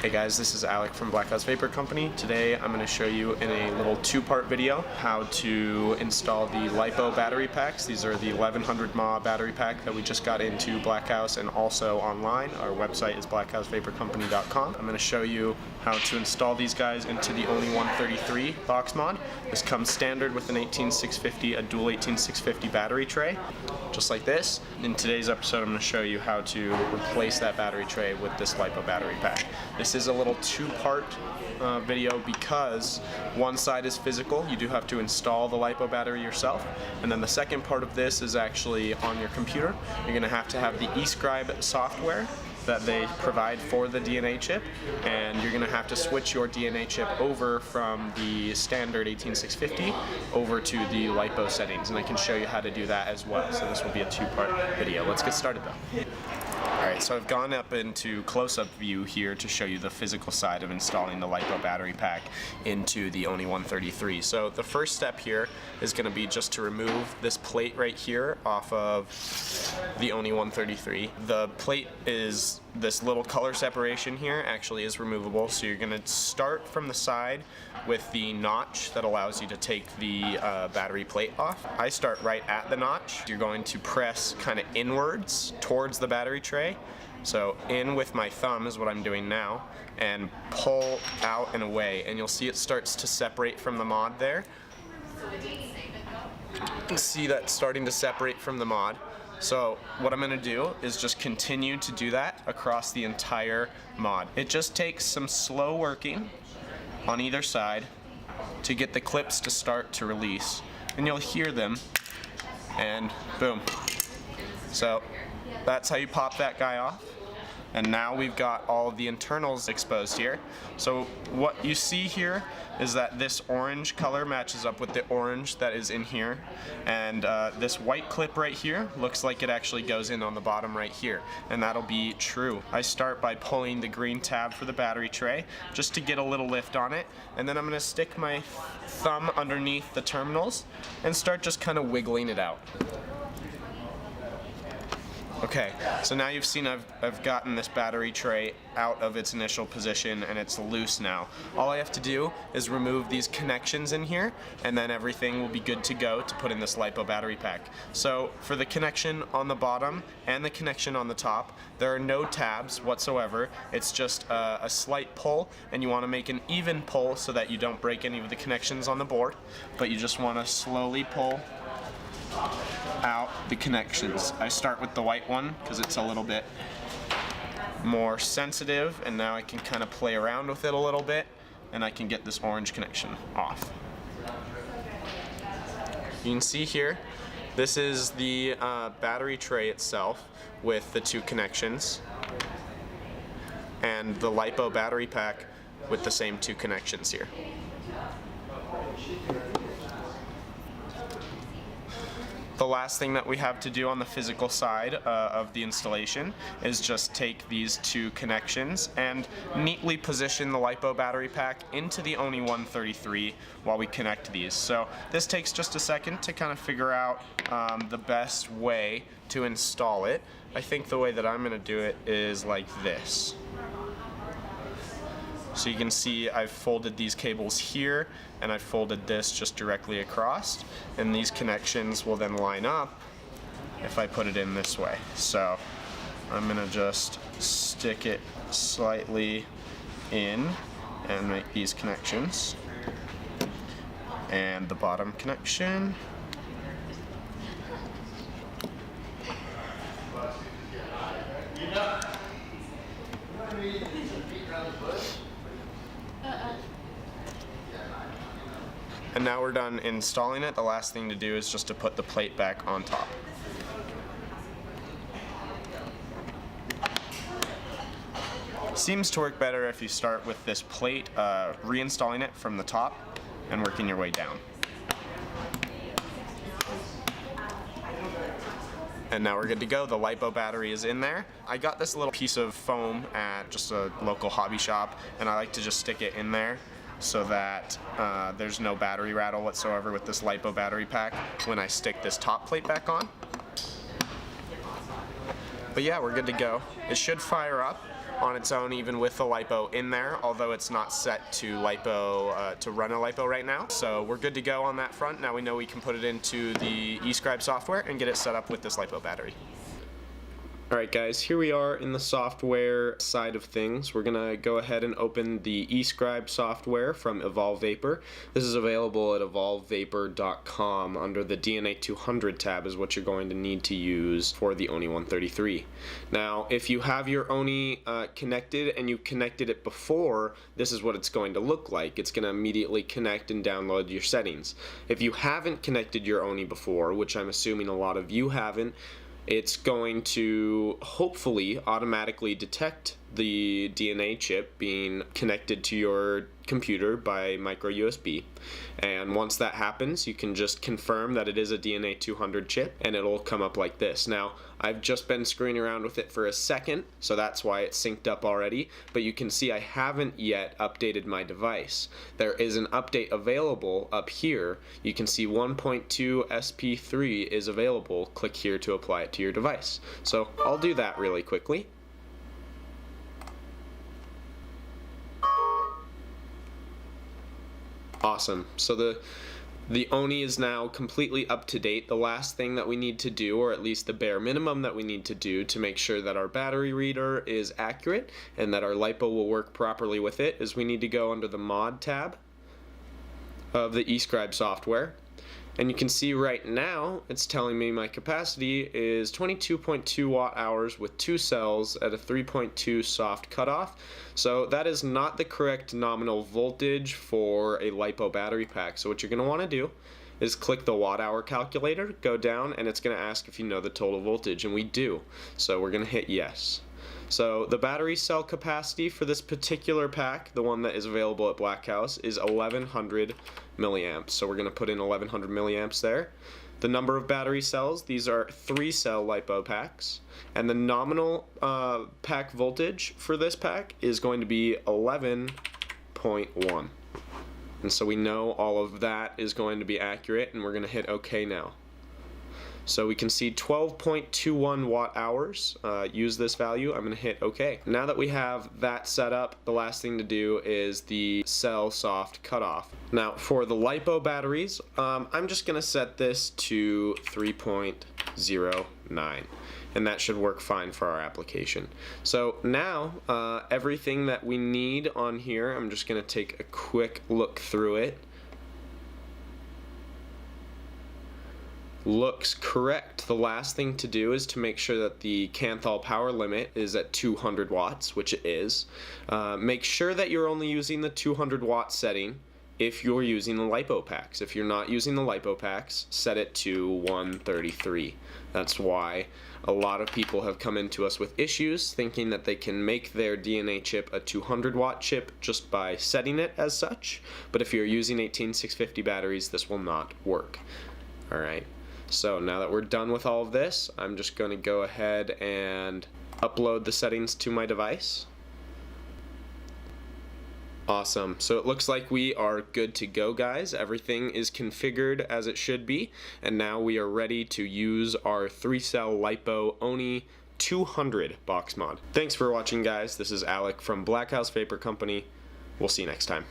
Hey guys, this is Alec from Blackhouse Vapor Company. Today I'm going to show you in a little two-part video how to install the LiPo battery packs. These are the 1100 mAh battery pack that we just got into Blackhouse and also online. Our website is blackhousevaporcompany.com. I'm going to show you how to install these guys into the ONI 133 box mod. This comes standard with an 18650, a dual 18650 battery tray, just like this. In today's episode I'm going to show you how to replace that battery tray with this LiPo battery pack. This is a little two-part video because one side is physical. You do have to install the LiPo battery yourself, and then the second part of this is actually on your computer. You're going to have the eScribe software that they provide for the DNA chip, and you're going to have to switch your DNA chip over from the standard 18650 over to the LiPo settings, and I can show you how to do that as well. So this will be a two-part video. Let's get started though. Alright, so I've gone up into close-up view here to show you the physical side of installing the LiPo battery pack into the ONI 133. So the first step here is going to be just to remove this plate right here off of the ONI 133. The plate is this little color separation here actually is removable, so you're going to start from the side with the notch that allows you to take the battery plate off. I start right at the notch. You're going to press kind of inwards towards the battery tray. So in with my thumb is what I'm doing now, and pull out and away, and you'll see it starts to separate from the mod there. You can see that starting to separate from the mod. So what I'm going to do is just continue to do that across the entire mod. It just takes some slow working on either side to get the clips to start to release, and you'll hear them, and boom. So that's how you pop that guy off. And now we've got all of the internals exposed here. So what you see here is that this orange color matches up with the orange that is in here, and this white clip right here looks like it actually goes in on the bottom right here, and that'll be true. I start by pulling the green tab for the battery tray just to get a little lift on it, and then I'm going to stick my thumb underneath the terminals and start just kind of wiggling it out. Okay, so now you've seen I've gotten this battery tray out of its initial position and it's loose now. All I have to do is remove these connections in here, and then everything will be good to go to put in this LiPo battery pack. So for the connection on the bottom and the connection on the top, there are no tabs whatsoever. It's just a slight pull, and you want to make an even pull so that you don't break any of the connections on the board, but you just want to slowly pull out the connections. I start with the white one because it's a little bit more sensitive, and now I can kind of play around with it a little bit, and I can get this orange connection off. You can see here, this is the battery tray itself with the two connections, and the LiPo battery pack with the same two connections here. The last thing that we have to do on the physical side of the installation is just take these two connections and neatly position the LiPo battery pack into the ONI 133 while we connect these. So this takes just a second to kind of figure out the best way to install it. I think the way that I'm going to do it is like this. So you can see I've folded these cables here, and I've folded this just directly across, and these connections will then line up if I put it in this way. So I'm going to just stick it slightly in and make these connections, and the bottom connection. And now we're done installing it. The last thing to do is just to put the plate back on top. Seems to work better if you start with this plate, reinstalling it from the top and working your way down. And now we're good to go. The LiPo battery is in there. I got this little piece of foam at just a local hobby shop, and I like to just stick it in there so that there's no battery rattle whatsoever with this LiPo battery pack when I stick this top plate back on. But yeah, we're good to go. It should fire up on its own even with the LiPo in there, although it's not set to LiPo, to run a LiPo right now. So we're good to go on that front. Now we know we can put it into the eScribe software and get it set up with this LiPo battery. Alright guys, here we are in the software side of things. We're going to go ahead and open the eScribe software from Evolve Vapor. This is available at evolvevapor.com under the DNA 200 tab is what you're going to need to use for the ONI 133. Now, if you have your ONI connected and you connected it before, this is what it's going to look like. It's going to immediately connect and download your settings. If you haven't connected your ONI before, which I'm assuming a lot of you haven't, it's going to hopefully automatically detect the DNA chip being connected to your computer by micro USB, and once that happens you can just confirm that it is a DNA 200 chip and it'll come up like this. Now I've just been screwing around with it for a second, so that's why it's synced up already, but you can see I haven't yet updated my device. There is an update available up here. You can see 1.2 SP3 is available. Click here to apply it to your device. So I'll do that really quickly. Awesome. So the ONI is now completely up to date. The last thing that we need to do, or at least the bare minimum that we need to do to make sure that our battery reader is accurate and that our LiPo will work properly with it, is we need to go under the mod tab of the eScribe software. And you can see right now it's telling me my capacity is 22.2 watt hours with 2 cells at a 3.2 soft cutoff. So that is not the correct nominal voltage for a LiPo battery pack. So what you're going to want to do is click the watt hour calculator, go down, and it's going to ask if you know the total voltage, and we do. So we're going to hit yes. So the battery cell capacity for this particular pack, the one that is available at Blackhouse, is 1100 milliamps. So we're going to put in 1100 milliamps there. The number of battery cells, these are 3-cell LiPo packs, and the nominal pack voltage for this pack is going to be 11.1. And so we know all of that is going to be accurate, and we're going to hit OK now. So we can see 12.21 watt hours. Use this value. I'm going to hit OK. Now that we have that set up, the last thing to do is the cell soft cutoff. Now for the LiPo batteries, I'm just going to set this to 3.09. and that should work fine for our application. So now everything that we need on here, I'm just going to take a quick look through it. Looks correct. The last thing to do is to make sure that the Canthal power limit is at 200 watts, which it is. Make sure that you're only using the 200 watt setting if you're using the LiPo packs. If you're not using the LiPo packs, set it to 133. That's why a lot of people have come into us with issues thinking that they can make their DNA chip a 200 watt chip just by setting it as such. But if you're using 18650 batteries, this will not work. Alright. So now that we're done with all of this, I'm just going to go ahead and upload the settings to my device. Awesome. So it looks like we are good to go, guys. Everything is configured as it should be, and now we are ready to use our 3-cell LiPo ONI 200 box mod. Thanks for watching, guys. This is Alec from Blackhouse Vapor Company. We'll see you next time.